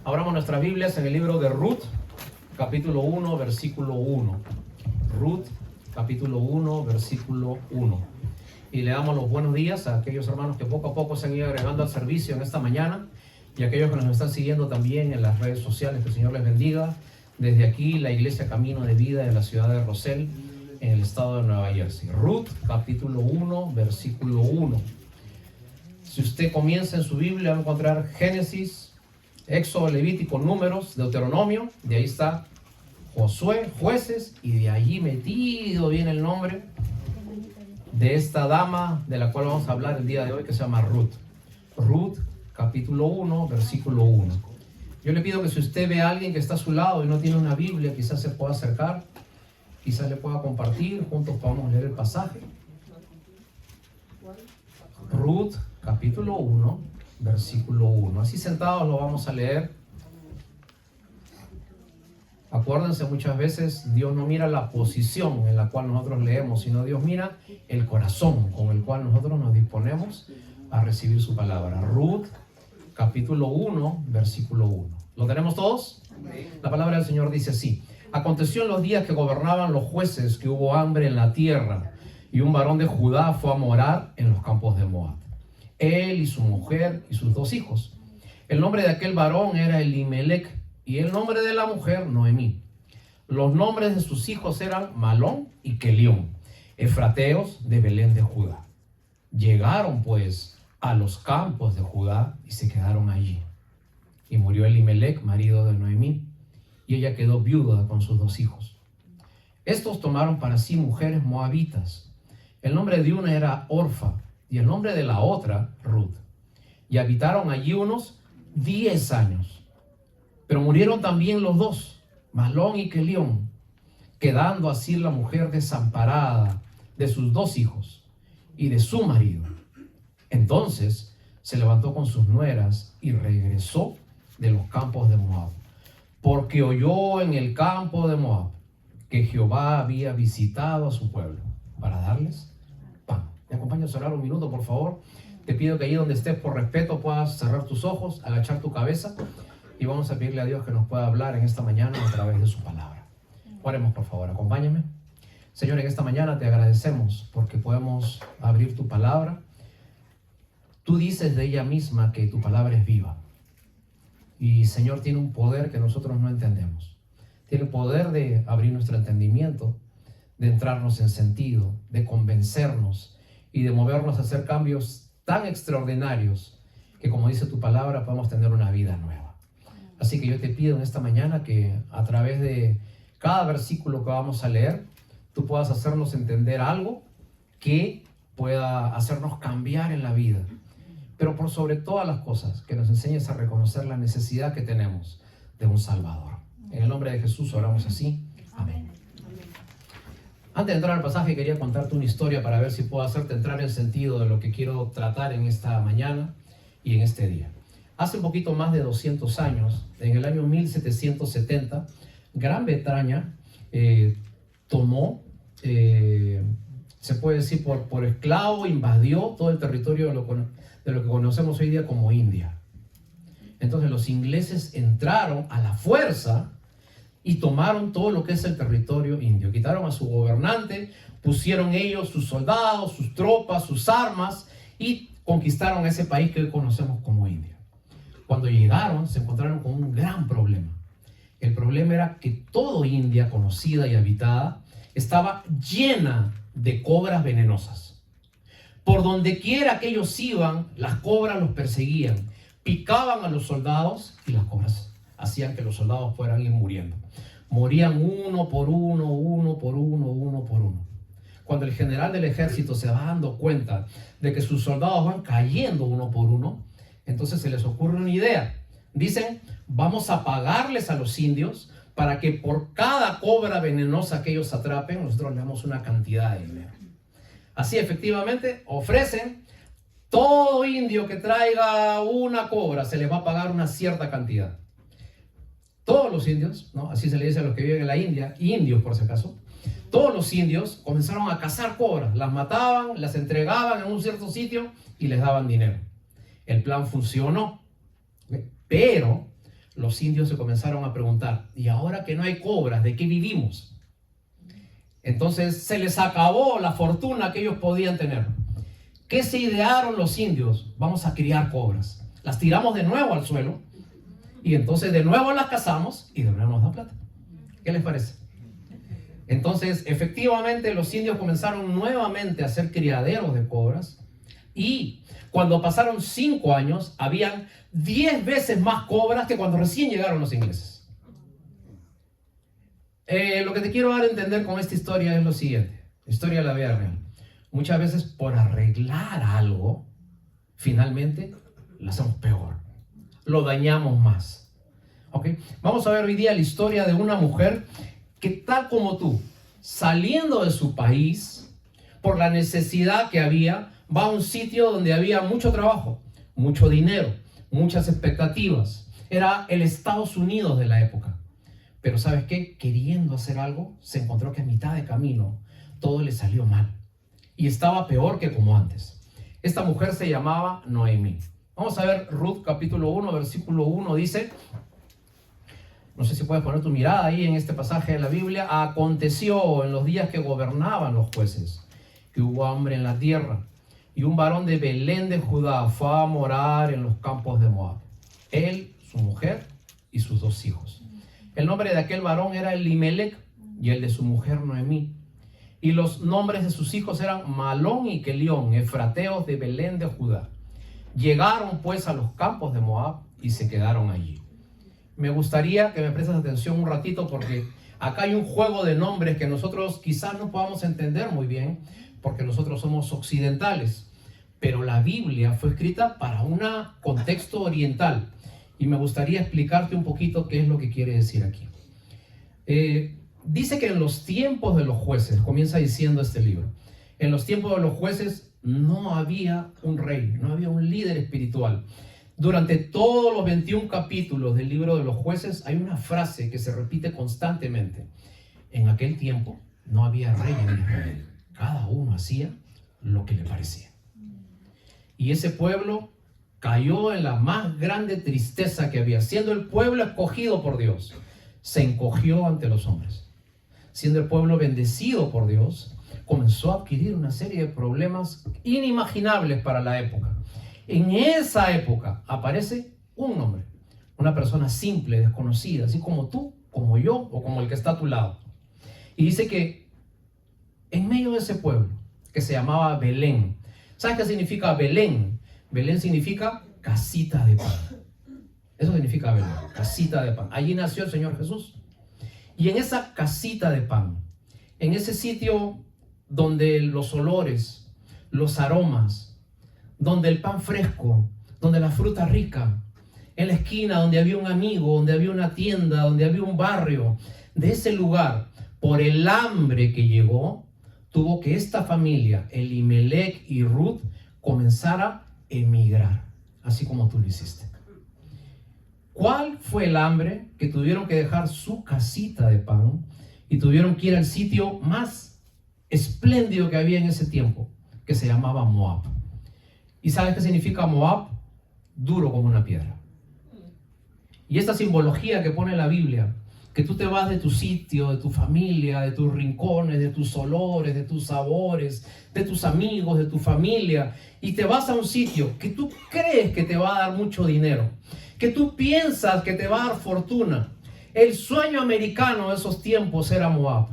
Abramos nuestras Biblias en el libro de Ruth, capítulo 1, versículo 1. Ruth, capítulo 1, versículo 1. Y le damos los buenos días a aquellos hermanos que poco a poco se han ido agregando al servicio en esta mañana y a aquellos que nos están siguiendo también en las redes sociales. Que el Señor les bendiga. Desde aquí, la Iglesia Camino de Vida de la ciudad de Roselle, en el estado de Nueva Jersey. Ruth, capítulo 1, versículo 1. Si usted comienza en su Biblia, va a encontrar Génesis, Éxodo, Levítico, Números, Deuteronomio. De ahí está Josué, Jueces, y de allí metido viene el nombre de esta dama de la cual vamos a hablar el día de hoy, que se llama Ruth. Ruth, capítulo 1, versículo 1. Yo le pido que si usted ve a alguien que está a su lado y no tiene una Biblia, quizás se pueda acercar, quizás le pueda compartir, juntos podamos leer el pasaje. Ruth, capítulo 1, versículo 1. Así sentados lo vamos a leer. Acuérdense, muchas veces Dios no mira la posición en la cual nosotros leemos, sino Dios mira el corazón con el cual nosotros nos disponemos a recibir su palabra. Ruth, capítulo 1, versículo 1. ¿Lo tenemos todos? La palabra del Señor dice así: aconteció en los días que gobernaban los jueces que hubo hambre en la tierra, y un varón de Judá fue a morar en los campos de Moab, él y su mujer y sus 2 hijos. El nombre de aquel varón era Elimelech, y el nombre de la mujer Noemí. Los nombres de sus hijos eran Malón y Kelión, efrateos de Belén de Judá. Llegaron pues a los campos de Judá y se quedaron allí. Y murió Elimelech, marido de Noemí, y ella quedó viuda con sus 2 hijos. Estos tomaron para sí mujeres moabitas. El nombre de una era Orfa, y el nombre de la otra, Ruth. Y habitaron allí unos 10 años. Pero murieron también los 2, Malón y Kelión, quedando así la mujer desamparada de sus 2 hijos y de su marido. Entonces se levantó con sus nueras y regresó de los campos de Moab, porque oyó en el campo de Moab que Jehová había visitado a su pueblo para darles pan. ¿Me acompañas a orar un minuto, por favor? Te pido que allí donde estés, por respeto, puedas cerrar tus ojos, agachar tu cabeza, y vamos a pedirle a Dios que nos pueda hablar en esta mañana a través de su palabra. Oremos, por favor, acompáñame. Señor, en esta mañana te agradecemos porque podemos abrir tu palabra. Tú dices de ella misma que tu palabra es viva. Y, Señor, tiene un poder que nosotros no entendemos. Tiene el poder de abrir nuestro entendimiento, de entrarnos en sentido, de convencernos y de movernos a hacer cambios tan extraordinarios que, como dice tu palabra, podemos tener una vida nueva. Así que yo te pido en esta mañana que a través de cada versículo que vamos a leer, tú puedas hacernos entender algo que pueda hacernos cambiar en la vida. Pero por sobre todas las cosas, que nos enseñes a reconocer la necesidad que tenemos de un Salvador. En el nombre de Jesús oramos así. Amén. Antes de entrar al pasaje, quería contarte una historia para ver si puedo hacerte entrar en sentido de lo que quiero tratar en esta mañana y en este día. Hace un poquito más de 200 años, en el año 1770, Gran Bretaña tomó, se puede decir por esclavo, invadió todo el territorio de lo que conocemos hoy día como India. Entonces los ingleses entraron a la fuerza y tomaron todo lo que es el territorio indio. Quitaron a su gobernante, pusieron ellos sus soldados, sus tropas, sus armas y conquistaron ese país que hoy conocemos como India. Cuando llegaron, se encontraron con un gran problema. El problema era que toda India conocida y habitada estaba llena de cobras venenosas. Por donde quiera que ellos iban, las cobras los perseguían, picaban a los soldados y las cobras hacían que los soldados fueran ir muriendo. Morían uno por uno, uno por uno, uno por uno. Cuando el general del ejército se va dando cuenta de que sus soldados van cayendo uno por uno, entonces se les ocurre una idea. Dicen, vamos a pagarles a los indios para que por cada cobra venenosa que ellos atrapen, nosotros le damos una cantidad de dinero. Así efectivamente ofrecen, todo indio que traiga una cobra se les va a pagar una cierta cantidad. Todos los indios, ¿no? Así se le dice a los que viven en la India, indios por si acaso, todos los indios comenzaron a cazar cobras, las mataban, las entregaban en un cierto sitio y les daban dinero. El plan funcionó, pero los indios se comenzaron a preguntar, ¿y ahora que no hay cobras, de qué vivimos? Entonces se les acabó la fortuna que ellos podían tener. ¿Qué se idearon los indios? Vamos a criar cobras. Las tiramos de nuevo al suelo y entonces de nuevo las cazamos y de nuevo nos dan plata. ¿Qué les parece? Entonces, efectivamente, los indios comenzaron nuevamente a hacer criaderos de cobras y cuando pasaron 5 años, habían 10 veces más cobras que cuando recién llegaron los ingleses. Lo que te quiero dar a entender con esta historia es lo siguiente, historia de la vida real. Muchas veces por arreglar algo, finalmente lo hacemos peor, lo dañamos más. ¿Okay? Vamos a ver hoy día la historia de una mujer que, tal como tú, saliendo de su país, por la necesidad que había, va a un sitio donde había mucho trabajo, mucho dinero, muchas expectativas. Era el Estados Unidos de la época. Pero ¿sabes qué? Queriendo hacer algo, se encontró que a mitad de camino todo le salió mal. Y estaba peor que como antes. Esta mujer se llamaba Noemí. Vamos a ver Ruth capítulo 1, versículo 1 dice, no sé si puedes poner tu mirada ahí en este pasaje de la Biblia, aconteció en los días que gobernaban los jueces, que hubo hambre en la tierra, y un varón de Belén de Judá fue a morar en los campos de Moab. Él, su mujer y sus 2 hijos. El nombre de aquel varón era Elimelec y el de su mujer Noemí. Y los nombres de sus hijos eran Malón y Kelión, efrateos de Belén de Judá. Llegaron pues a los campos de Moab y se quedaron allí. Me gustaría que me prestes atención un ratito porque acá hay un juego de nombres que nosotros quizás no podamos entender muy bien porque nosotros somos occidentales. Pero la Biblia fue escrita para un contexto oriental. Y me gustaría explicarte un poquito qué es lo que quiere decir aquí. Dice que en los tiempos de los jueces, comienza diciendo este libro, en los tiempos de los jueces no había un rey, no había un líder espiritual. Durante todos los 21 capítulos del libro de los jueces hay una frase que se repite constantemente. En aquel tiempo no había rey en Israel. Cada uno hacía lo que le parecía. Y ese pueblo cayó en la más grande tristeza que había. Siendo el pueblo escogido por Dios, se encogió ante los hombres. Siendo el pueblo bendecido por Dios, comenzó a adquirir una serie de problemas inimaginables para la época. En esa época aparece un hombre, una persona simple, desconocida, así como tú, como yo o como el que está a tu lado. Y dice que en medio de ese pueblo, que se llamaba Belén, ¿sabes qué significa Belén? Belén significa casita de pan. Eso significa Belén, casita de pan. Allí nació el Señor Jesús. Y en esa casita de pan, en ese sitio donde los olores, los aromas, donde el pan fresco, donde la fruta rica, en la esquina donde había un amigo, donde había una tienda, donde había un barrio, de ese lugar, por el hambre que llegó, tuvo que esta familia, Elimelec y Ruth, comenzar a emigrar, así como tú lo hiciste. ¿Cuál fue el hambre? Que tuvieron que dejar su casita de pan y tuvieron que ir al sitio más espléndido que había en ese tiempo, que se llamaba Moab. ¿Y sabes qué significa Moab? Duro como una piedra. Y esta simbología que pone la Biblia, que tú te vas de tu sitio, de tu familia, de tus rincones, de tus olores, de tus sabores, de tus amigos, de tu familia, y te vas a un sitio que tú crees que te va a dar mucho dinero, que tú piensas que te va a dar fortuna. El sueño americano de esos tiempos era Moab.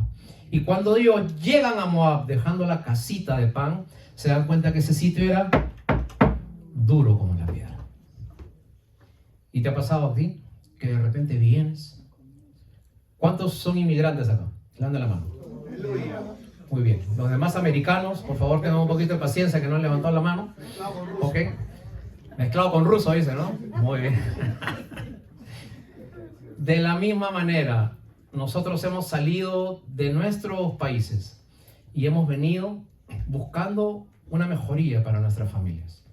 Y cuando ellos llegan a Moab dejando la casita de pan, se dan cuenta que ese sitio era duro como la piedra. ¿Y te ha pasado a ti que de repente vienes? ¿Cuántos son inmigrantes acá? Levanta la mano. Muy bien. Los demás americanos, por favor, tengan un poquito de paciencia, que no han levantado la mano. Ok. Mezclado con ruso, dice, ¿no? Muy bien. De la misma manera, nosotros hemos salido de nuestros países y hemos venido buscando una mejoría para nuestras familias.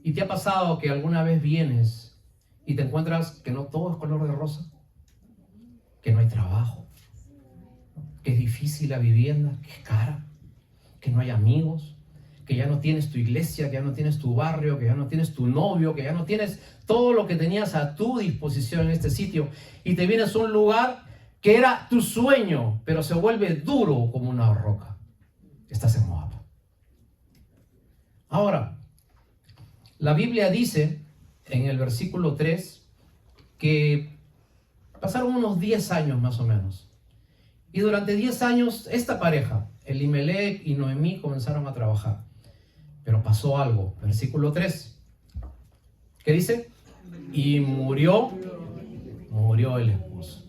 ¿Y te ha pasado que alguna vez vienes y te encuentras que no todo es color de rosa? Que no hay trabajo, que es difícil la vivienda, que es cara, que no hay amigos, que ya no tienes tu iglesia, que ya no tienes tu barrio, que ya no tienes tu novio, que ya no tienes todo lo que tenías a tu disposición en este sitio, y te vienes a un lugar que era tu sueño, pero se vuelve duro como una roca. Estás en Moab. Ahora, la Biblia dice en el versículo 3 que pasaron unos 10 años más o menos. Y durante 10 años esta pareja, Elimelech y Noemí, comenzaron a trabajar. Pero pasó algo. Versículo 3. ¿Qué dice? Y murió el esposo.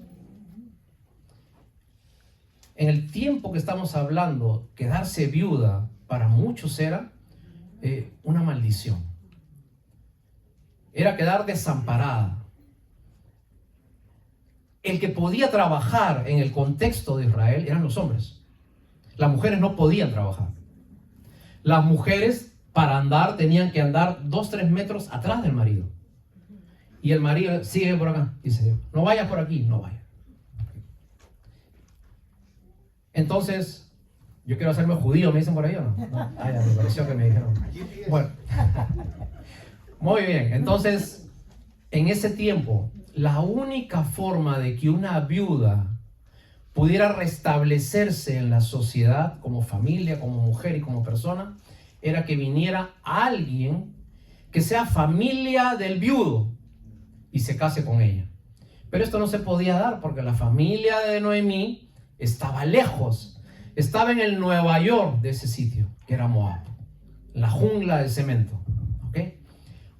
En el tiempo que estamos hablando, quedarse viuda para muchos era una maldición. Era quedar desamparada. El que podía trabajar en el contexto de Israel eran los hombres. Las mujeres no podían trabajar. Las mujeres, para andar, tenían que andar 2-3 metros atrás del marido. Y el marido sigue por acá. Dice, no vayas por aquí, no vayas. Entonces, yo quiero hacerme judío, ¿me dicen por ahí o no? No. Ah, ya, me pareció que me dijeron. Bueno, muy bien. Entonces, en ese tiempo, la única forma de que una viuda pudiera restablecerse en la sociedad, como familia, como mujer y como persona, era que viniera alguien que sea familia del viudo y se case con ella. Pero esto no se podía dar porque la familia de Noemí estaba lejos, estaba en el Nueva York de ese sitio, que era Moab, la jungla de cemento. ¿Okay?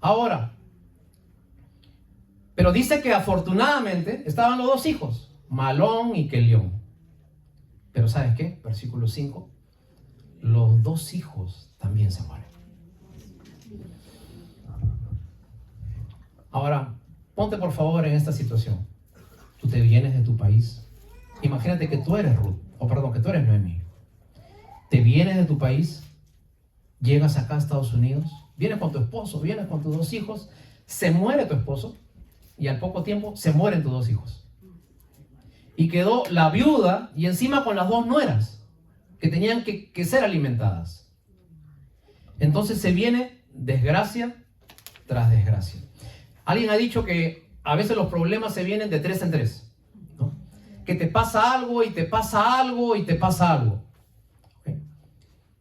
Ahora, pero dice que afortunadamente estaban los dos hijos, Malón y Kelión. Pero ¿sabes qué? Versículo 5, los dos hijos también se mueren. Ahora, ponte por favor en esta situación. Tú te vienes de tu país. Imagínate que tú eres Ruth, que tú eres Noemí. Te vienes de tu país, llegas acá a Estados Unidos, vienes con tu esposo, vienes con tus dos hijos, se muere tu esposo y al poco tiempo se mueren tus dos hijos. Y quedó la viuda y encima con las dos nueras que tenían que ser alimentadas. Entonces se viene desgracia tras desgracia. Alguien ha dicho que a veces los problemas se vienen de 3 en 3, ¿no? Que te pasa algo y te pasa algo y te pasa algo. ¿Okay?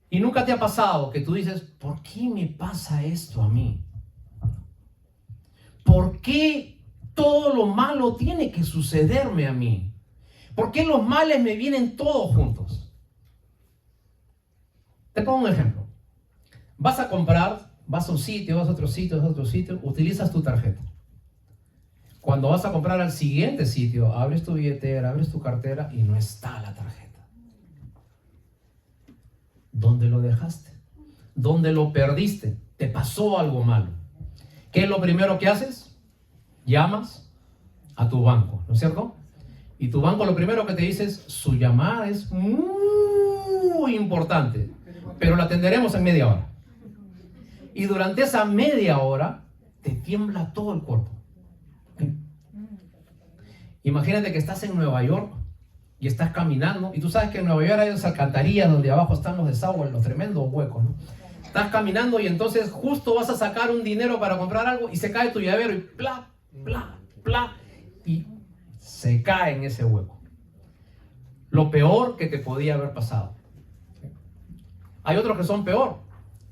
Y nunca te ha pasado que tú dices, ¿por qué me pasa esto a mí? ¿Por qué todo lo malo tiene que sucederme a mí? ¿Por qué los males me vienen todos juntos? Te pongo un ejemplo. Vas a comprar, vas a un sitio, vas a otro sitio, vas a otro sitio, utilizas tu tarjeta. Cuando vas a comprar al siguiente sitio, abres tu billetera, abres tu cartera y no está la tarjeta. ¿Dónde lo dejaste? ¿Dónde lo perdiste? ¿Te pasó algo malo? ¿Qué es lo primero que haces? Llamas a tu banco, ¿no es cierto? Y tu banco lo primero que te dice es, su llamada es muy importante, pero la atenderemos en media hora. Y durante esa media hora te tiembla todo el cuerpo. Imagínate que estás en Nueva York y estás caminando, y tú sabes que en Nueva York hay esas alcantarillas donde abajo están los desagües, los tremendos huecos, ¿no? Estás caminando y entonces justo vas a sacar un dinero para comprar algo y se cae tu llavero y plá, plá, plá, y se cae en ese hueco. Lo peor que te podía haber pasado. Hay otros que son peor.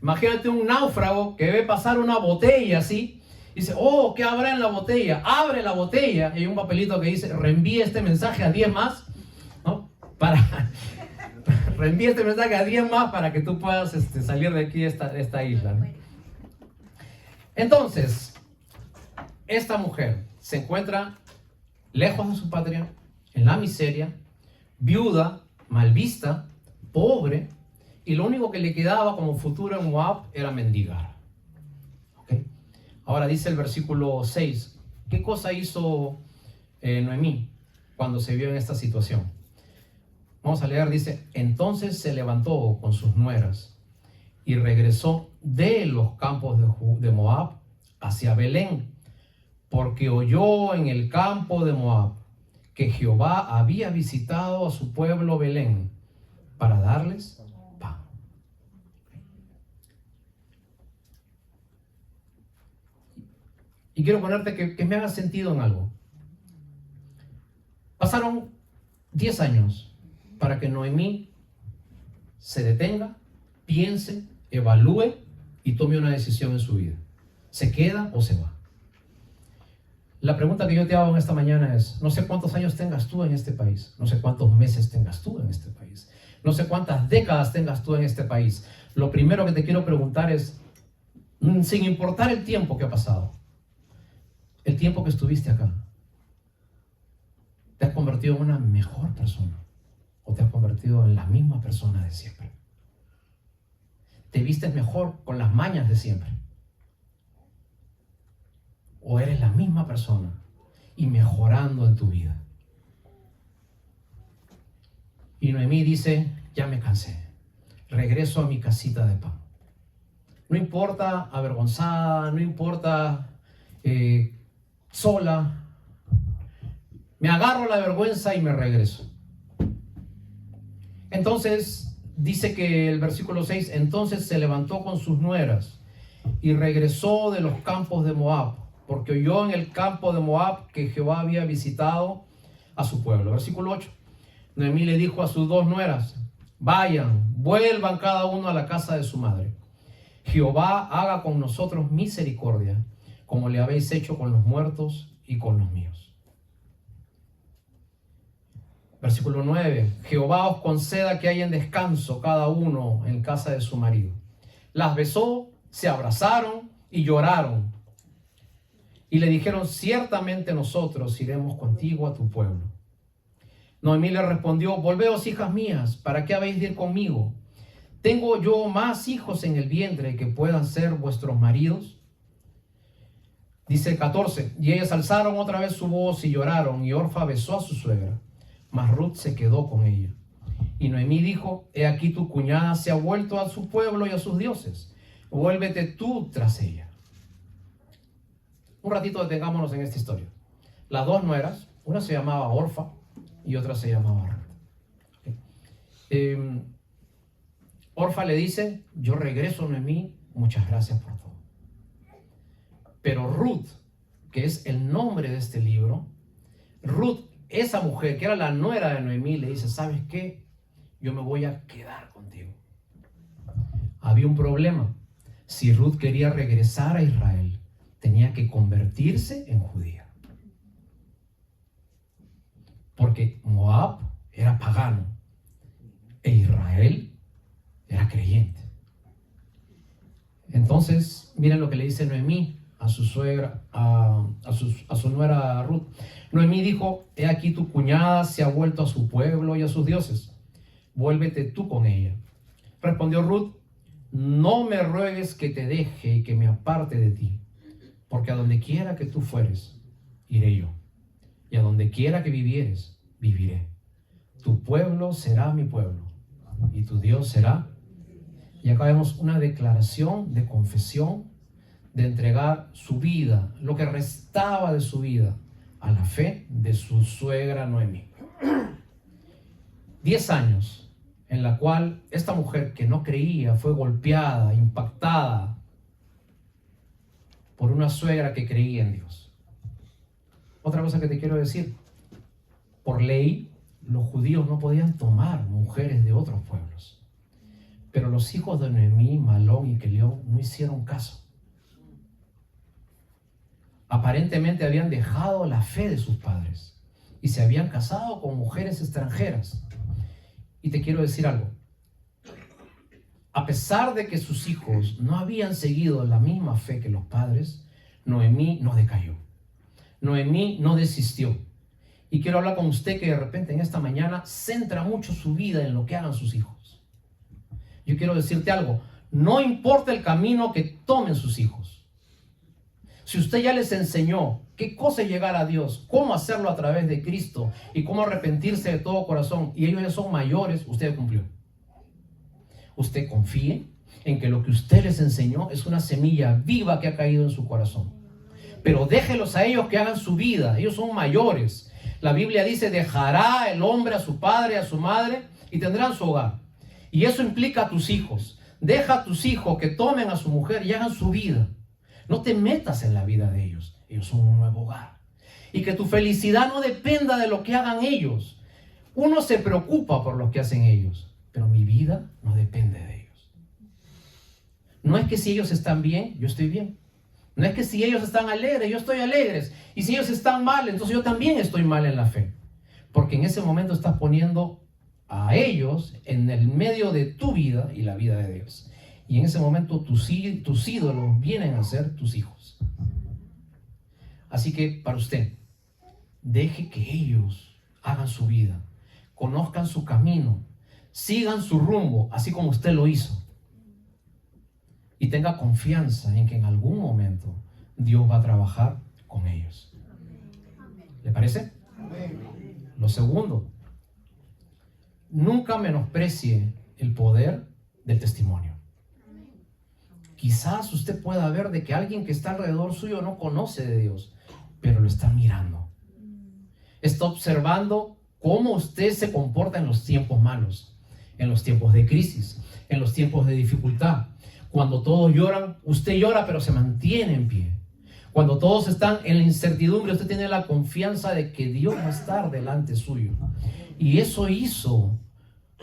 Imagínate un náufrago que ve pasar una botella así. Y dice, oh, ¿qué habrá en la botella? Abre la botella y hay un papelito que dice, reenvíe este mensaje a 10 más, ¿no? Reenvíe este mensaje a 10 más para que tú puedas salir de aquí de esta isla, ¿no? Entonces, esta mujer se encuentra lejos de su patria, en la miseria, viuda, mal vista, pobre, y lo único que le quedaba como futuro en Moab era mendigar. ¿Okay? Ahora dice el versículo 6, ¿qué cosa hizo Noemí cuando se vio en esta situación? Vamos a leer, dice, entonces se levantó con sus nueras y regresó de los campos de Moab hacia Belén, porque oyó en el campo de Moab que Jehová había visitado a su pueblo Belén para darles pan. Y quiero ponerte que me haga sentido en algo. Pasaron 10 años para que Noemí se detenga, piense, evalúe y tome una decisión en su vida. ¿Se queda o se va? La pregunta que yo te hago en esta mañana es, no sé cuántos años tengas tú en este país, no sé cuántos meses tengas tú en este país, no sé cuántas décadas tengas tú en este país. Lo primero que te quiero preguntar es, sin importar el tiempo que ha pasado, el tiempo que estuviste acá, ¿te has convertido en una mejor persona o te has convertido en la misma persona de siempre? ¿Te vistes mejor con las mañas de siempre? ¿O eres la misma persona y mejorando en tu vida? Y Noemí dice, ya me cansé, regreso a mi casita de pan. No importa avergonzada, no importa sola, me agarro la vergüenza y me regreso. Entonces dice que el versículo 6, entonces se levantó con sus nueras y regresó de los campos de Moab, porque oyó en el campo de Moab que Jehová había visitado a su pueblo. Versículo 8. Noemí le dijo a sus 2 nueras, vayan, vuelvan cada uno a la casa de su madre. Jehová haga con nosotros misericordia, como le habéis hecho con los muertos y con los míos. Versículo 9. Jehová os conceda que hayan descanso cada uno en casa de su marido. Las besó, se abrazaron y lloraron. Y le dijeron, ciertamente nosotros iremos contigo a tu pueblo. Noemí le respondió, volveos, hijas mías, ¿para qué habéis de ir conmigo? ¿Tengo yo más hijos en el vientre que puedan ser vuestros maridos? Dice el 14, y ellas alzaron otra vez su voz y lloraron, y Orfa besó a su suegra, mas Ruth se quedó con ella. Y Noemí dijo, he aquí tu cuñada se ha vuelto a su pueblo y a sus dioses, vuélvete tú tras ella. Un ratito detengámonos en esta historia. Las 2 nueras, una se llamaba Orfa y otra se llamaba Ruth. Orfa le dice, yo regreso, Noemí, muchas gracias por todo. Pero Ruth, que es el nombre de este libro, Ruth, esa mujer que era la nuera de Noemí, le dice, ¿sabes qué? Yo me voy a quedar contigo. Había un problema. Si Ruth quería regresar a Israel, tenía que convertirse en judía. Porque Moab era pagano e Israel era creyente. Entonces, miren lo que le dice Noemí a su suegra, a su nuera Ruth. Noemí dijo, he aquí tu cuñada se ha vuelto a su pueblo y a sus dioses. Vuélvete tú con ella. Respondió Ruth, no me ruegues que te deje y que me aparte de ti, porque a donde quiera que tú fueres, iré yo, y a donde quiera que vivieres, viviré. Tu pueblo será mi pueblo, y tu Dios será. Y acá vemos una declaración de confesión, de entregar su vida, lo que restaba de su vida, a la fe de su suegra Noemí. 10 años en la cual esta mujer que no creía fue golpeada, impactada por una suegra que creía en Dios. Otra cosa que te quiero decir, por ley los judíos no podían tomar mujeres de otros pueblos, pero los hijos de Noemí, Malón y Kelión no hicieron caso. Aparentemente habían dejado la fe de sus padres y se habían casado con mujeres extranjeras. Y te quiero decir algo, a pesar de que sus hijos no habían seguido la misma fe que los padres, Noemí no decayó, Noemí no desistió. Y quiero hablar con usted que de repente en esta mañana centra mucho su vida en lo que hagan sus hijos. Yo quiero decirte algo, no importa el camino que tomen sus hijos. Si usted ya les enseñó qué cosa es llegar a Dios, cómo hacerlo a través de Cristo y cómo arrepentirse de todo corazón, y ellos ya son mayores, usted cumplió. Usted confíe en que lo que usted les enseñó es una semilla viva que ha caído en su corazón. Pero déjelos a ellos que hagan su vida, ellos son mayores. La Biblia dice, dejará el hombre a su padre, a su madre, y tendrán su hogar. Y eso implica a tus hijos. Deja a tus hijos que tomen a su mujer y hagan su vida. No te metas en la vida de ellos. Ellos son un nuevo hogar. Y que tu felicidad no dependa de lo que hagan ellos. Uno se preocupa por lo que hacen ellos, pero mi vida no depende de ellos. No es que si ellos están bien, yo estoy bien. No es que si ellos están alegres, yo estoy alegre. Y si ellos están mal, entonces yo también estoy mal en la fe. Porque en ese momento estás poniendo a ellos en el medio de tu vida y la vida de Dios. Y en ese momento tus ídolos vienen a ser tus hijos. Así que para usted, deje que ellos hagan su vida, conozcan su camino, sigan su rumbo, así como usted lo hizo. Y tenga confianza en que en algún momento Dios va a trabajar con ellos. ¿Le parece? Lo segundo, nunca menosprecie el poder del testimonio. Quizás usted pueda ver de que alguien que está alrededor suyo no conoce de Dios, pero lo está mirando. Está observando cómo usted se comporta en los tiempos malos, en los tiempos de crisis, en los tiempos de dificultad. Cuando todos lloran, usted llora, pero se mantiene en pie. Cuando todos están en la incertidumbre, usted tiene la confianza de que Dios va a estar delante suyo. Y eso hizo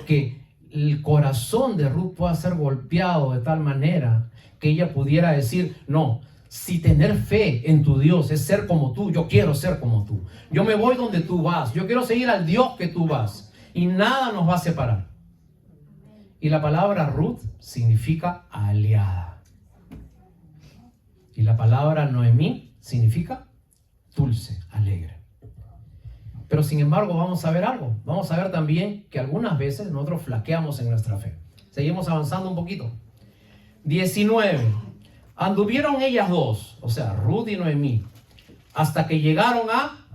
que el corazón de Ruth pueda ser golpeado de tal manera que ella pudiera decir, no, si tener fe en tu Dios es ser como tú, yo quiero ser como tú. Yo me voy donde tú vas. Yo quiero seguir al Dios que tú vas. Y nada nos va a separar. Y la palabra Ruth significa aliada. Y la palabra Noemí significa dulce, alegre. Pero sin embargo vamos a ver algo. Vamos a ver también que algunas veces nosotros flaqueamos en nuestra fe. Seguimos avanzando un poquito. 19. Anduvieron ellas dos, o sea, Ruth y Noemí, hasta que llegaron a...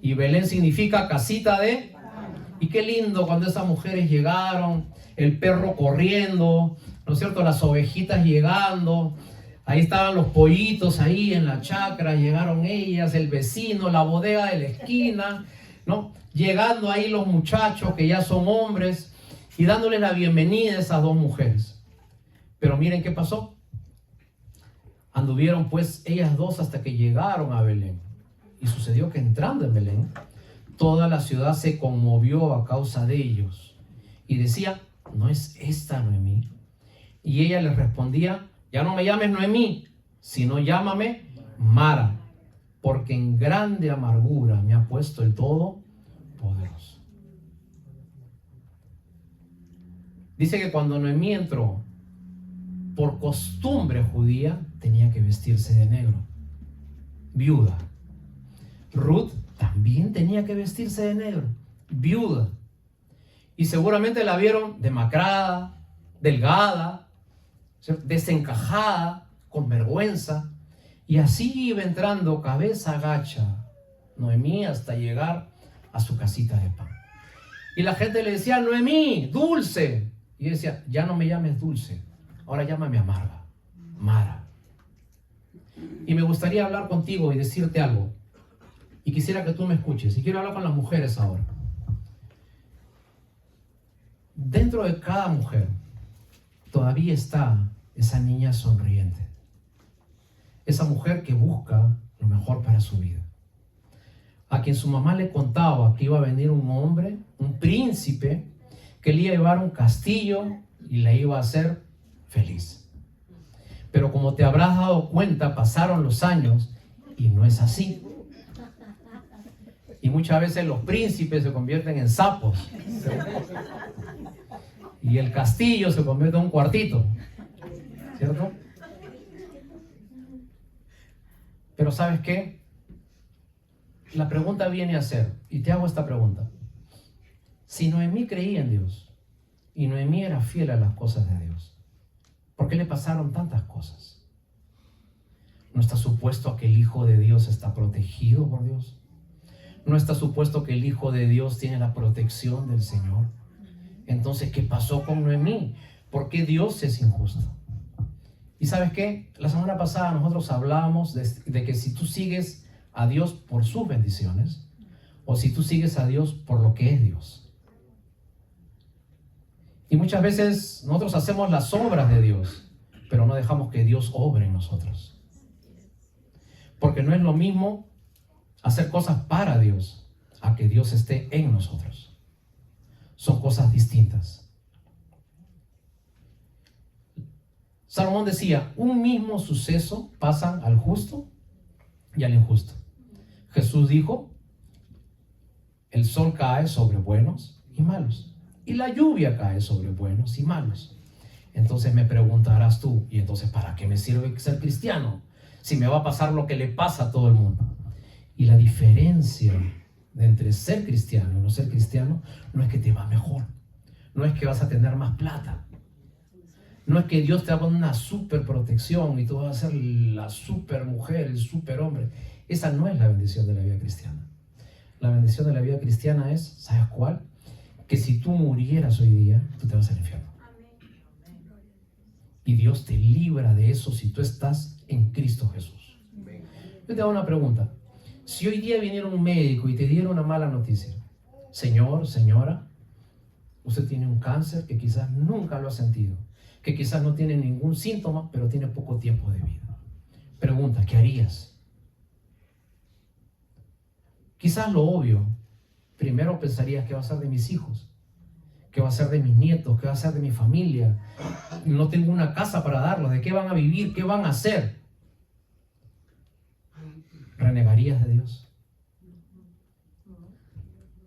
Y Belén significa casita de... Y qué lindo cuando esas mujeres llegaron, el perro corriendo, ¿no es cierto? Las ovejitas llegando, ahí estaban los pollitos ahí en la chacra, llegaron ellas, el vecino, la bodega de la esquina, ¿no? Llegando ahí los muchachos que ya son hombres y dándoles la bienvenida a esas dos mujeres. Pero miren qué pasó. Anduvieron pues ellas dos hasta que llegaron a Belén. Y sucedió que entrando en Belén, toda la ciudad se conmovió a causa de ellos. Y decía, ¿no es esta Noemí? Y ella les respondía, ya no me llames Noemí, sino llámame Mara, porque en grande amargura me ha puesto el Todopoderoso. Dice que cuando Noemí entró, por costumbre judía, tenía que vestirse de negro. Viuda. Ruth también tenía que vestirse de negro. Viuda. Y seguramente la vieron demacrada, delgada, desencajada, con vergüenza. Y así iba entrando cabeza gacha Noemí hasta llegar a su casita de pan. Y la gente le decía, Noemí, dulce. Y decía, ya no me llames dulce, ahora llámame amarga, Mara. Y me gustaría hablar contigo y decirte algo. Y quisiera que tú me escuches. Y quiero hablar con las mujeres ahora. Dentro de cada mujer todavía está esa niña sonriente. Esa mujer que busca lo mejor para su vida. A quien su mamá le contaba que iba a venir un hombre, un príncipe, que le iba a llevar un castillo y la iba a hacer feliz. Pero como te habrás dado cuenta, pasaron los años y no es así. Y muchas veces los príncipes se convierten en sapos. Y el castillo se convierte en un cuartito. ¿Cierto? Pero ¿sabes qué? La pregunta viene a ser, y te hago esta pregunta. Si Noemí creía en Dios y Noemí era fiel a las cosas de Dios, ¿por qué le pasaron tantas cosas? ¿No está supuesto que el Hijo de Dios está protegido por Dios? ¿No está supuesto que el Hijo de Dios tiene la protección del Señor? Entonces, ¿qué pasó con Noemí? ¿Por qué Dios es injusto? ¿Y sabes qué? La semana pasada nosotros hablábamos de que si tú sigues a Dios por sus bendiciones o si tú sigues a Dios por lo que es Dios. Y muchas veces nosotros hacemos las obras de Dios, pero no dejamos que Dios obre en nosotros. Porque no es lo mismo hacer cosas para Dios a que Dios esté en nosotros. Son cosas distintas. Salomón decía, un mismo suceso pasan al justo y al injusto. Jesús dijo, el sol cae sobre buenos y malos, y la lluvia cae sobre buenos y malos. Entonces me preguntarás tú, ¿y entonces para qué me sirve ser cristiano? Si me va a pasar lo que le pasa a todo el mundo. Y la diferencia entre ser cristiano y no ser cristiano no es que te va mejor, no es que vas a tener más plata, no es que Dios te va a poner una super protección y tú vas a ser la super mujer, el super hombre. Esa no es la bendición de la vida cristiana. La bendición de la vida cristiana es, ¿sabes cuál? Que si tú murieras hoy día, tú te vas al infierno. Y Dios te libra de eso si tú estás en Cristo Jesús. Yo te hago una pregunta. Si hoy día viniera un médico y te diera una mala noticia, señor, señora, usted tiene un cáncer que quizás nunca lo ha sentido, que quizás no tiene ningún síntoma, pero tiene poco tiempo de vida. Pregunta, ¿qué harías? Quizás lo obvio, primero pensarías, ¿qué va a ser de mis hijos? ¿Qué va a ser de mis nietos? ¿Qué va a ser de mi familia? No tengo una casa para darlos. ¿De qué van a vivir? ¿Qué van a hacer? ¿Renegarías de Dios?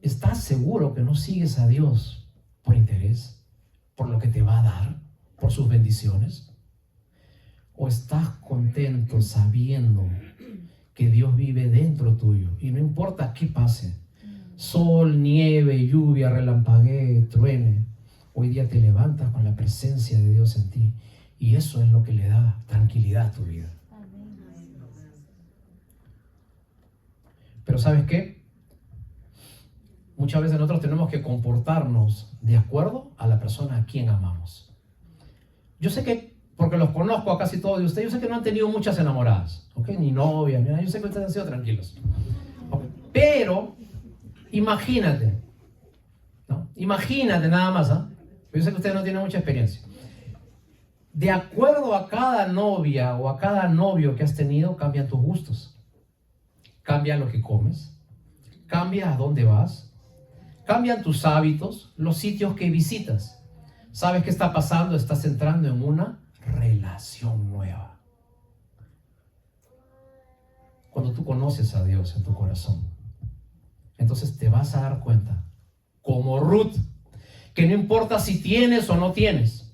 ¿Estás seguro que no sigues a Dios por interés? ¿Por lo que te va a dar? ¿Por sus bendiciones? ¿O estás contento sabiendo que Dios vive dentro tuyo? Y no importa qué pase, sol, nieve, lluvia, relampaguee, truene, hoy día te levantas con la presencia de Dios en ti. Y eso es lo que le da tranquilidad a tu vida. Pero ¿sabes qué? Muchas veces nosotros tenemos que comportarnos de acuerdo a la persona a quien amamos. Yo sé que, porque los conozco a casi todos de ustedes, yo sé que no han tenido muchas enamoradas, ¿ok? Ni novia, ni nada. Yo sé que ustedes han sido tranquilos. ¿Okay? Pero, imagínate, ¿no? Imagínate nada más, ¿ah? Yo sé que ustedes no tienen mucha experiencia. De acuerdo a cada novia o a cada novio que has tenido, cambian tus gustos. Cambia lo que comes, cambia a dónde vas, cambian tus hábitos, los sitios que visitas. ¿Sabes qué está pasando? Estás entrando en una relación nueva. Cuando tú conoces a Dios en tu corazón, entonces te vas a dar cuenta, como Ruth, que no importa si tienes o no tienes,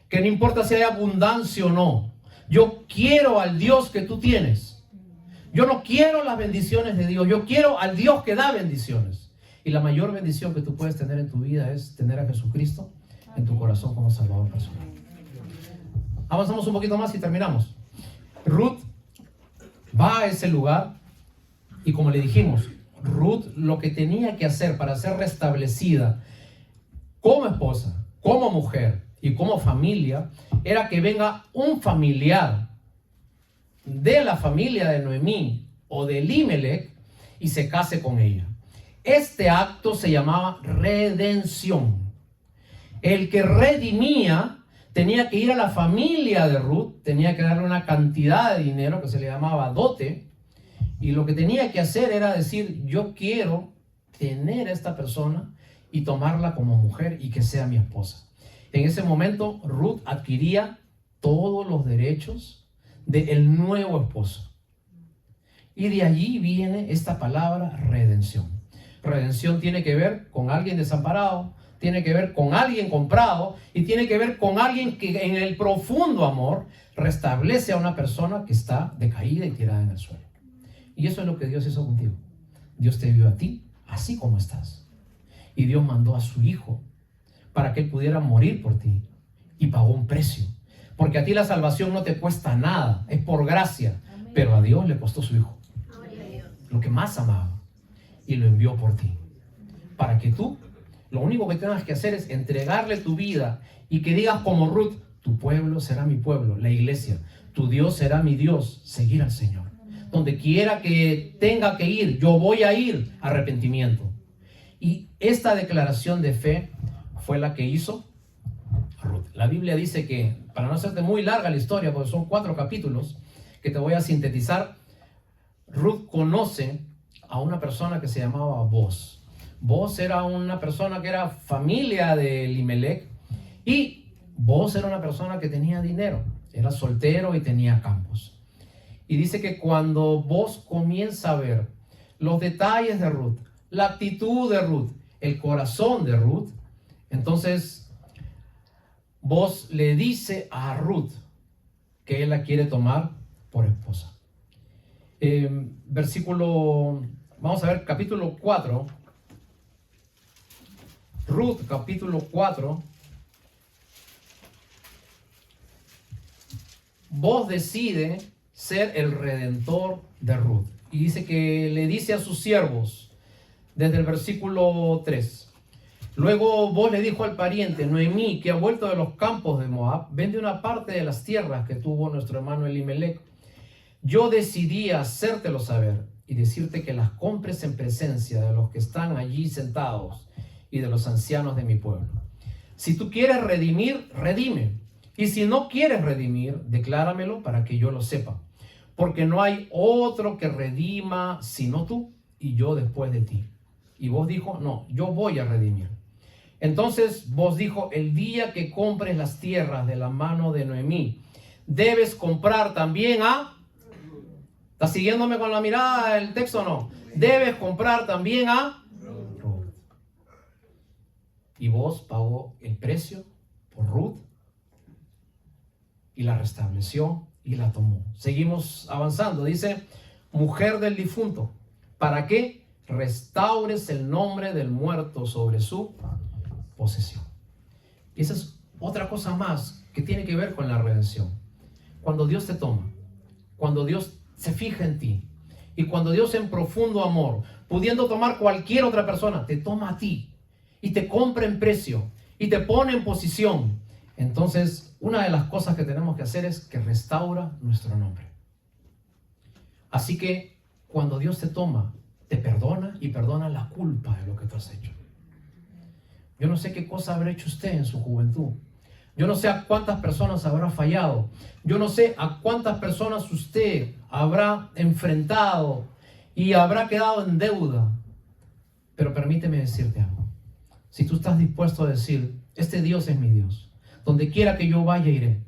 que no importa si hay abundancia o no, yo quiero al Dios que tú tienes. Yo no quiero las bendiciones de Dios, yo quiero al Dios que da bendiciones. Y la mayor bendición que tú puedes tener en tu vida es tener a Jesucristo en tu corazón como Salvador personal. Avanzamos un poquito más y terminamos. Ruth va a ese lugar y, como le dijimos, Ruth lo que tenía que hacer para ser restablecida como esposa, como mujer y como familia, era que venga un familiar de la familia de Noemí o de Elimelech y se case con ella. Este acto se llamaba redención. El que redimía tenía que ir a la familia de Ruth, tenía que darle una cantidad de dinero que se le llamaba dote, y lo que tenía que hacer era decir, yo quiero tener a esta persona y tomarla como mujer y que sea mi esposa. En ese momento Ruth adquiría todos los derechos del nuevo esposo. Y de allí viene esta palabra redención. Redención tiene que ver con alguien desamparado, tiene que ver con alguien comprado y tiene que ver con alguien que en el profundo amor restablece a una persona que está decaída y tirada en el suelo. Y eso es lo que Dios hizo contigo. Dios te vio a ti así como estás. Y Dios mandó a su Hijo para que Él pudiera morir por ti y pagó un precio. Porque a ti la salvación no te cuesta nada, es por gracia. Amén. Pero a Dios le costó su Hijo, lo que más amaba, y lo envió por ti. Para que tú, lo único que tengas que hacer es entregarle tu vida y que digas como Ruth, tu pueblo será mi pueblo, la iglesia, tu Dios será mi Dios, seguir al Señor. Donde quiera que tenga que ir, yo voy a ir, arrepentimiento. Y esta declaración de fe fue la que hizo Ruth. La Biblia dice que, para no hacerte muy larga la historia, porque son 4 capítulos, que te voy a sintetizar, Ruth conoce a una persona que se llamaba Boaz. Boaz era una persona que era familia de Elimelech, y Boaz era una persona que tenía dinero, era soltero y tenía campos. Y dice que cuando Boaz comienza a ver los detalles de Ruth, la actitud de Ruth, el corazón de Ruth, entonces Boaz le dice a Ruth que él la quiere tomar por esposa. Vamos a ver capítulo 4. Ruth, capítulo 4. Boaz decide ser el redentor de Ruth. Y dice que le dice a sus siervos, desde el versículo 3. Luego Boaz le dijo al pariente Noemí, que ha vuelto de los campos de Moab: vende una parte de las tierras que tuvo nuestro hermano Elimelech. Yo decidí hacértelo saber y decirte que las compres en presencia de los que están allí sentados y de los ancianos de mi pueblo. Si tú quieres redimir, redime. Y si no quieres redimir, decláramelo para que yo lo sepa. Porque no hay otro que redima sino tú y yo después de ti. Y Boaz dijo: no, yo voy a redimir. Entonces Boaz dijo: el día que compres las tierras de la mano de Noemí, debes comprar también a... ¿Estás siguiéndome con la mirada el texto o no? Debes comprar también a Ruth. Y Boaz pagó el precio por Ruth y la restableció y la tomó. Seguimos avanzando. Dice: mujer del difunto, ¿para qué? Restaures el nombre del muerto sobre su posesión. Y esa es otra cosa más que tiene que ver con la redención. Cuando Dios te toma, cuando Dios se fija en ti, y cuando Dios en profundo amor, pudiendo tomar cualquier otra persona, te toma a ti y te compra en precio y te pone en posición, entonces una de las cosas que tenemos que hacer es que restaura nuestro nombre. Así que cuando Dios te toma, te perdona y perdona la culpa de lo que tú has hecho. Yo no sé qué cosa habrá hecho usted en su juventud. Yo no sé a cuántas personas habrá fallado. Yo no sé a cuántas personas usted habrá enfrentado y habrá quedado en deuda. Pero permíteme decirte algo. Si tú estás dispuesto a decir: este Dios es mi Dios, donde quiera que yo vaya iré,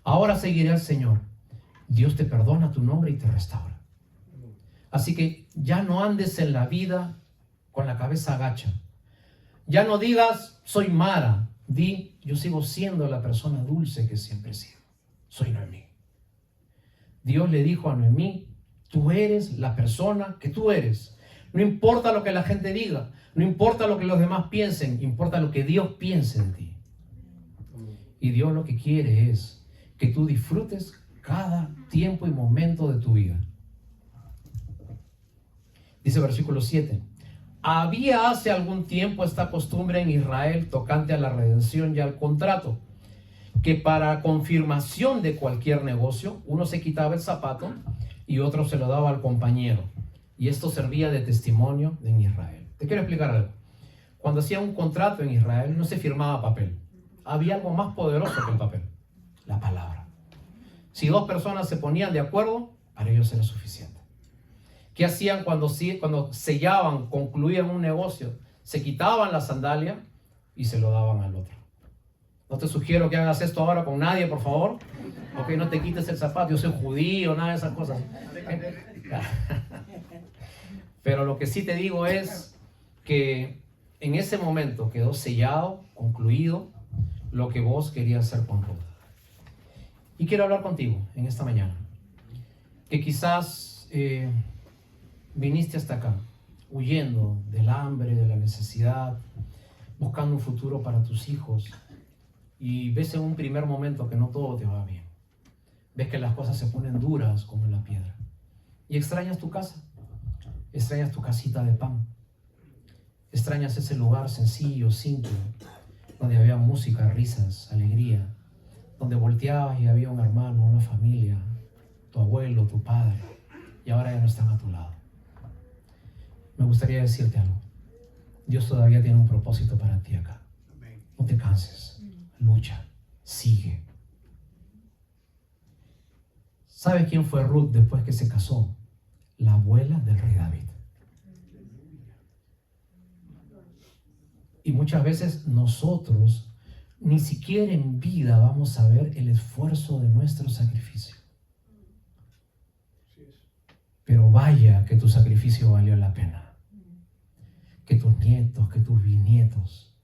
ahora seguiré al Señor, Dios te perdona tu nombre y te restaura. Así que ya no andes en la vida con la cabeza agacha. Ya no digas: soy Mara. Di: yo sigo siendo la persona dulce que siempre he sido. Soy Noemí. Dios le dijo a Noemí: tú eres la persona que tú eres. No importa lo que la gente diga, no importa lo que los demás piensen, importa lo que Dios piense de ti. Y Dios lo que quiere es que tú disfrutes cada tiempo y momento de tu vida. Dice versículo 7. Había hace algún tiempo esta costumbre en Israel tocante a la redención y al contrato, que para confirmación de cualquier negocio, uno se quitaba el zapato y otro se lo daba al compañero. Y esto servía de testimonio en Israel. Te quiero explicar algo. Cuando hacía un contrato en Israel, no se firmaba papel. Había algo más poderoso que el papel: la palabra. Si dos personas se ponían de acuerdo, para ellos era suficiente. ¿Qué hacían cuando sellaban, concluían un negocio? Se quitaban la sandalia y se lo daban al otro. No te sugiero que hagas esto ahora con nadie, por favor. Ok, no te quites el zapato, yo soy judío, nada de esas cosas. Pero lo que sí te digo es que en ese momento quedó sellado, concluido, lo que vos querías hacer con Ruth. Y quiero hablar contigo en esta mañana. Que quizás viniste hasta acá, huyendo del hambre, de la necesidad, buscando un futuro para tus hijos, y ves en un primer momento que no todo te va bien. Ves que las cosas se ponen duras como la piedra. Y extrañas tu casa, extrañas tu casita de pan, extrañas ese lugar sencillo, simple, donde había música, risas, alegría, donde volteabas y había un hermano, una familia, tu abuelo, tu padre, y ahora ya no están a tu lado. Me gustaría decirte algo. Dios todavía tiene un propósito para ti acá. No te canses. Lucha. Sigue. ¿Sabes quién fue Ruth después que se casó? la abuela del rey David. Y muchas veces nosotros ni siquiera en vida vamos a ver el esfuerzo de nuestro sacrificio. Pero vaya que tu sacrificio valió la pena. Que tus nietos, que tus bisnietos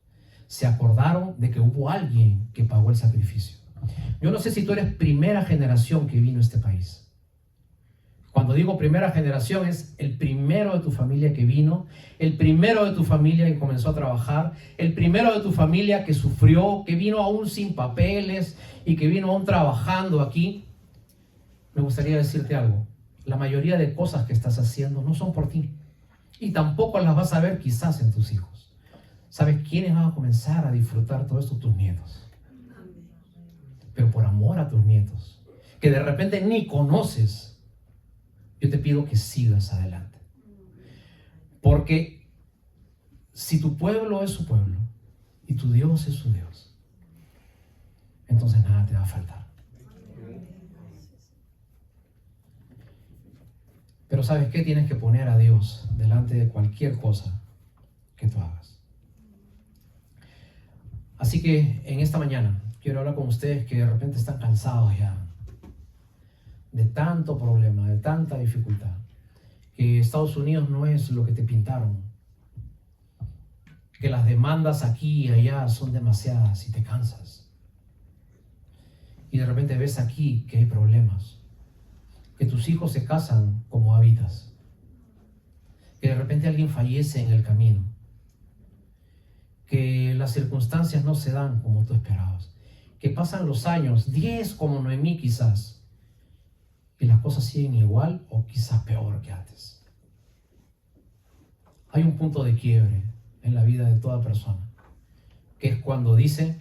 se acordaron de que hubo alguien que pagó el sacrificio. Yo no sé si tú eres primera generación que vino a este país. Cuando digo primera generación, es el primero de tu familia que vino, el primero de tu familia que comenzó a trabajar, el primero de tu familia que sufrió, que vino aún sin papeles y que vino aún trabajando aquí. Me gustaría decirte algo. La mayoría de cosas que estás haciendo no son por ti. Y tampoco las vas a ver quizás en tus hijos. ¿Sabes quiénes van a comenzar a disfrutar todo esto? Tus nietos. Pero por amor a tus nietos, que de repente ni conoces, yo te pido que sigas adelante. Porque si tu pueblo es su pueblo y tu Dios es su Dios, entonces nada te va a faltar. Pero ¿sabes qué? Tienes que poner a Dios delante de cualquier cosa que tú hagas. Así que en esta mañana quiero hablar con ustedes que de repente están cansados ya de tanto problema, de tanta dificultad, que Estados Unidos no es lo que te pintaron, que las demandas aquí y allá son demasiadas y te cansas. Y de repente ves aquí que hay problemas, que tus hijos se casan como habitas, que de repente alguien fallece en el camino, que las circunstancias no se dan como tú esperabas, que pasan los años, 10 como Noemí quizás, y las cosas siguen igual o quizás peor que antes. Hay un punto de quiebre en la vida de toda persona, que es cuando dice: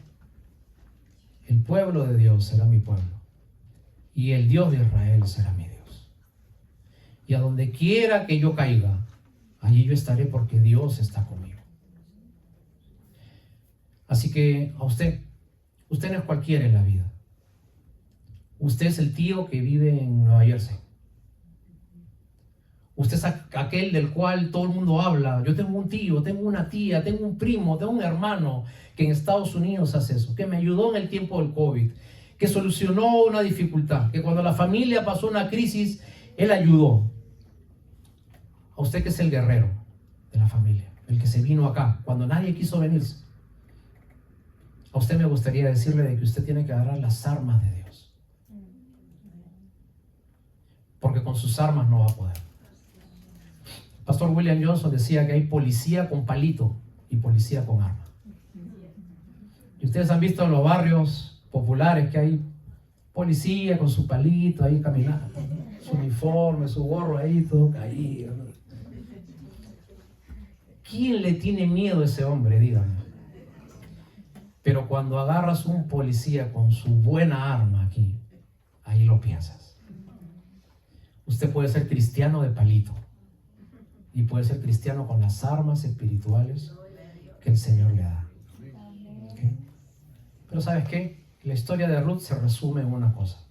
el pueblo de Dios será mi pueblo y el Dios de Israel será mi Dios. Y a donde quiera que yo caiga, allí yo estaré porque Dios está conmigo. Así que a usted no es cualquiera en la vida. Usted es el tío que vive en Nueva Jersey. Usted es aquel del cual todo el mundo habla. Yo tengo un tío, tengo una tía, tengo un primo, tengo un hermano que en Estados Unidos hace eso, que me ayudó en el tiempo del COVID, que solucionó una dificultad, que cuando la familia pasó una crisis, él ayudó. A usted que es el guerrero de la familia, el que se vino acá cuando nadie quiso venirse. A usted me gustaría decirle de que usted tiene que agarrar las armas de Dios. Porque con sus armas no va a poder. Pastor William Johnson decía que hay policía con palito y policía con arma. Y ustedes han visto en los barrios populares que hay policía con su palito ahí caminando, su uniforme, su gorro ahí todo caído. ¿Quién le tiene miedo a ese hombre? Díganme. Pero cuando agarras un policía con su buena arma aquí, ahí lo piensas. Usted puede ser cristiano de palito y puede ser cristiano con las armas espirituales que el Señor le da. ¿Okay? Pero ¿sabes qué? La historia de Ruth se resume en una cosa.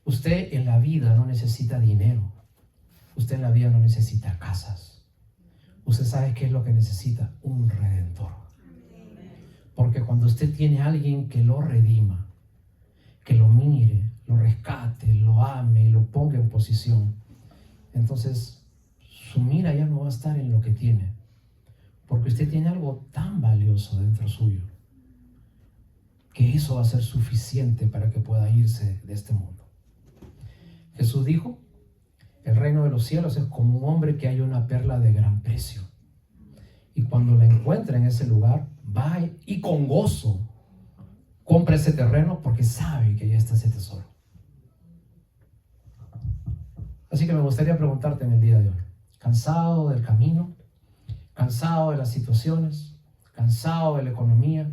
Usted en la vida no necesita dinero. Usted en la vida no necesita casas. Usted sabe qué es lo que necesita: un redentor. Porque cuando usted tiene a alguien que lo redima, que lo mire, lo rescate, lo ame y lo ponga en posición, entonces su mira ya no va a estar en lo que tiene, porque usted tiene algo tan valioso dentro suyo, que eso va a ser suficiente para que pueda irse de este mundo. Jesús dijo: el reino de los cielos es como un hombre que halla una perla de gran precio, y cuando la encuentra en ese lugar, va y con gozo compra ese terreno porque sabe que ya está ese tesoro. Así que me gustaría preguntarte en el día de hoy: ¿cansado del camino? ¿Cansado de las situaciones? ¿Cansado de la economía?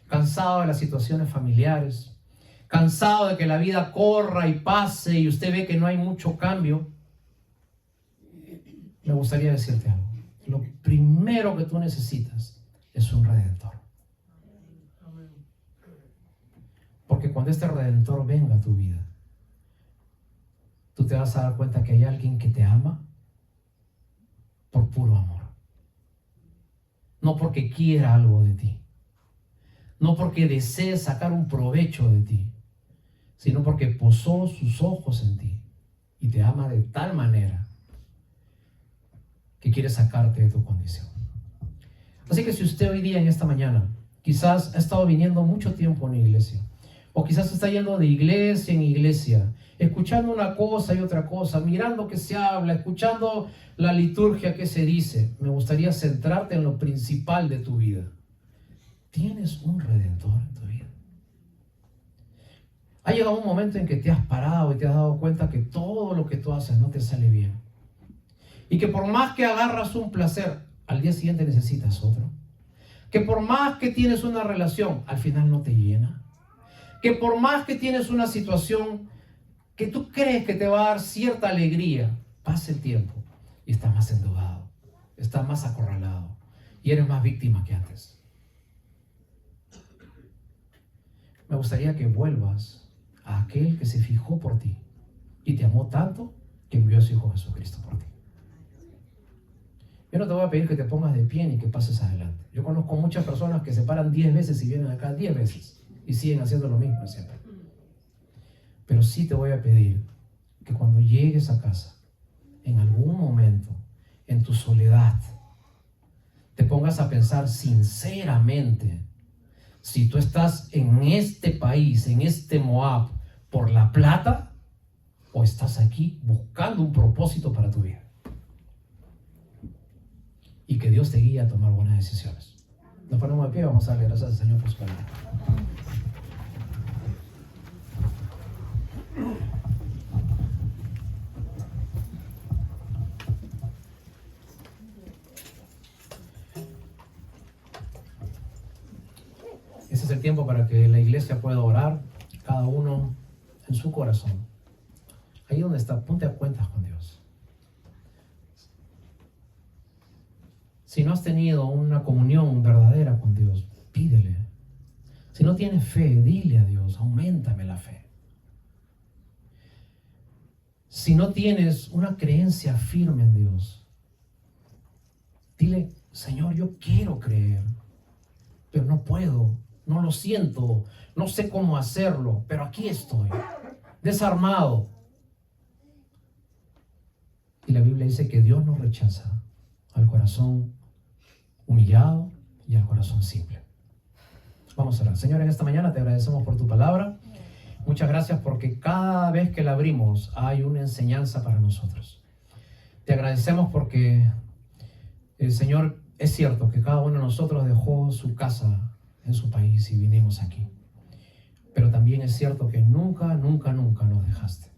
¿Cansado de las situaciones familiares? ¿Cansado de que la vida corra y pase y usted ve que no hay mucho cambio? Me gustaría decirte algo. Lo primero que tú necesitas es un redentor. Porque cuando este redentor venga a tu vida, tú te vas a dar cuenta que hay alguien que te ama por puro amor. No porque quiera algo de ti, no porque desee sacar un provecho de ti, sino porque posó sus ojos en ti y te ama de tal manera que quiere sacarte de tu condición. Así que si usted hoy día, en esta mañana, quizás ha estado viniendo mucho tiempo en la iglesia, o quizás está yendo de iglesia en iglesia, escuchando una cosa y otra cosa, mirando que se habla, escuchando la liturgia que se dice, me gustaría centrarte en lo principal de tu vida. Tienes un Redentor en tu vida. Ha llegado un momento en que te has parado y te has dado cuenta que todo lo que tú haces no te sale bien. Y que por más que agarras un placer, al día siguiente necesitas otro. Que por más que tienes una relación, al final no te llena. Que por más que tienes una situación que tú crees que te va a dar cierta alegría, pasa el tiempo y estás más endeudado, estás más acorralado y eres más víctima que antes. Me gustaría que vuelvas a aquel que se fijó por ti y te amó tanto que envió a su Hijo Jesucristo por ti. Yo no te voy a pedir que te pongas de pie ni que pases adelante. Yo conozco muchas personas que se paran 10 veces y vienen acá 10 veces y siguen haciendo lo mismo siempre. Pero sí te voy a pedir que cuando llegues a casa, en algún momento, en tu soledad, te pongas a pensar sinceramente si tú estás en este país, en este Moab, por la plata, o estás aquí buscando un propósito para tu vida. Y que Dios te guíe a tomar buenas decisiones. Nos ponemos de pie, vamos a darle gracias al Señor por su palabra. Ese es el tiempo para que la iglesia pueda orar, cada uno en su corazón. Ahí donde está, ponte a cuentas con Dios. Si no has tenido una comunión verdadera con Dios, pídele. Si no tienes fe, dile a Dios, auméntame la fe. Si no tienes una creencia firme en Dios, dile, Señor, yo quiero creer, pero no puedo, no lo siento, no sé cómo hacerlo, pero aquí estoy, desarmado. Y la Biblia dice que Dios no rechaza al corazón humillado y al corazón simple. Vamos a orar. Señor, en esta mañana te agradecemos por tu palabra. Muchas gracias porque cada vez que la abrimos hay una enseñanza para nosotros. Te agradecemos porque, Señor, es cierto que cada uno de nosotros dejó su casa en su país y vinimos aquí. Pero también es cierto que nunca, nunca, nunca nos dejaste.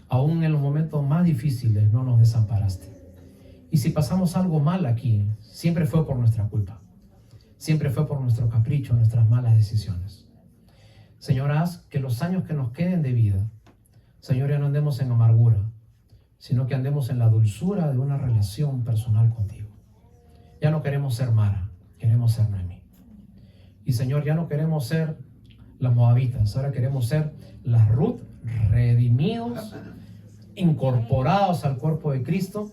Aún en los momentos más difíciles no nos desamparaste. Y si pasamos algo mal aquí, siempre fue por nuestra culpa. Siempre fue por nuestro capricho, nuestras malas decisiones. Señor, haz que los años que nos queden de vida, Señor, ya no andemos en amargura, sino que andemos en la dulzura de una relación personal contigo. Ya no queremos ser Mara, queremos ser Noemí. Y Señor, ya no queremos ser las moabitas, ahora queremos ser las Ruth, redimidos, incorporados al cuerpo de Cristo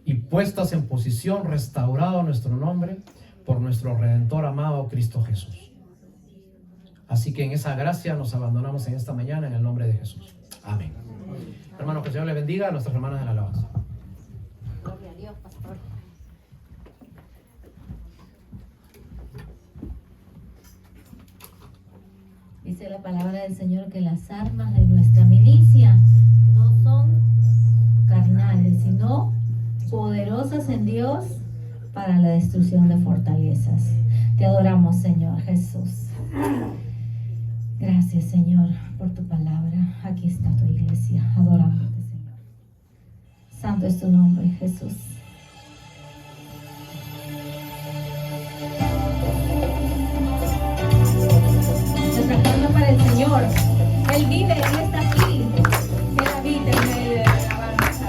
y puestas en posición, restaurado nuestro nombre por nuestro Redentor amado Cristo Jesús. Así que en esa gracia nos abandonamos en esta mañana en el nombre de Jesús. Amén. Hermanos, que el Señor les bendiga a nuestras hermanas en la alabanza. Gloria a Dios, pastor. Dice la palabra del Señor que las armas de nuestra milicia no son carnales, sino poderosas en Dios para la destrucción de fortalezas. Te adoramos, Señor Jesús. Gracias, Señor, por tu palabra. Aquí está tu iglesia, adorándote, Señor. Santo es tu nombre, Jesús. Nuestra palma para el Señor. Él vive, Él está aquí. Él habita en medio de la alabanza.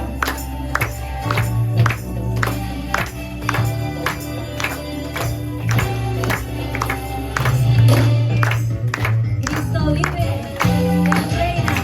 Cristo vive, Él reina.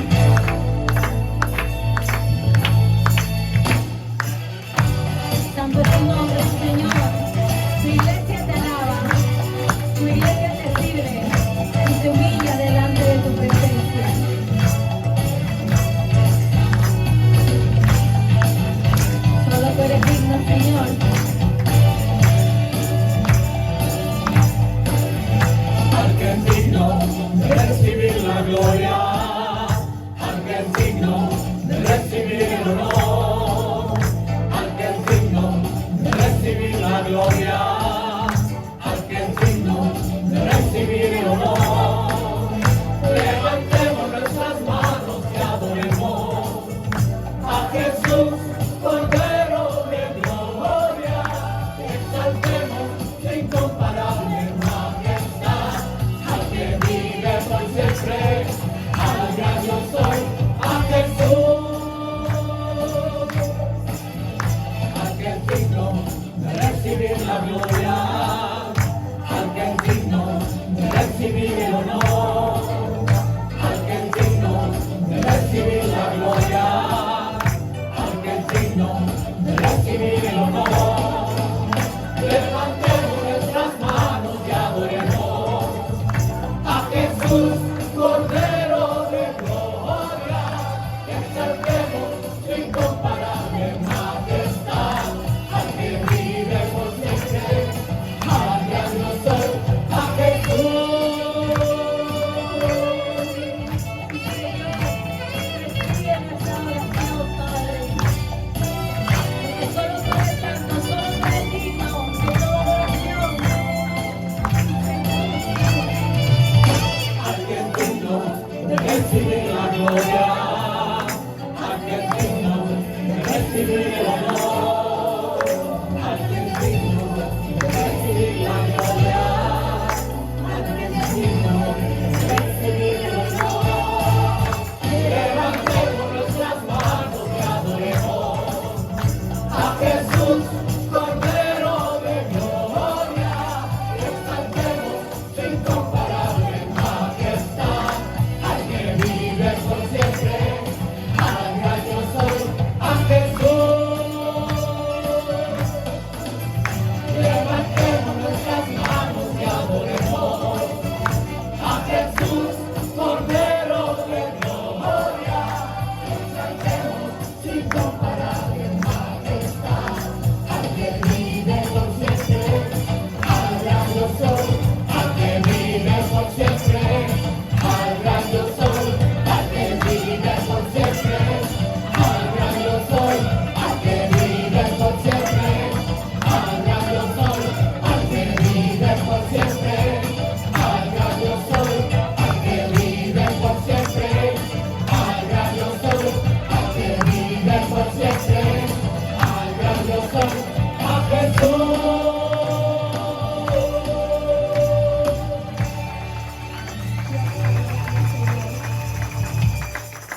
gloria, al que es digno de recibir el honor. Levantemos nuestras manos y adoremos a Jesús, Cordero de gloria. Exaltemos su incomparable majestad, al que vive por siempre, al gran yo soy, a Jesús, al que es digno de recibir la gloria, al que es digno de recibir el honor, al que es digno de recibir la gloria.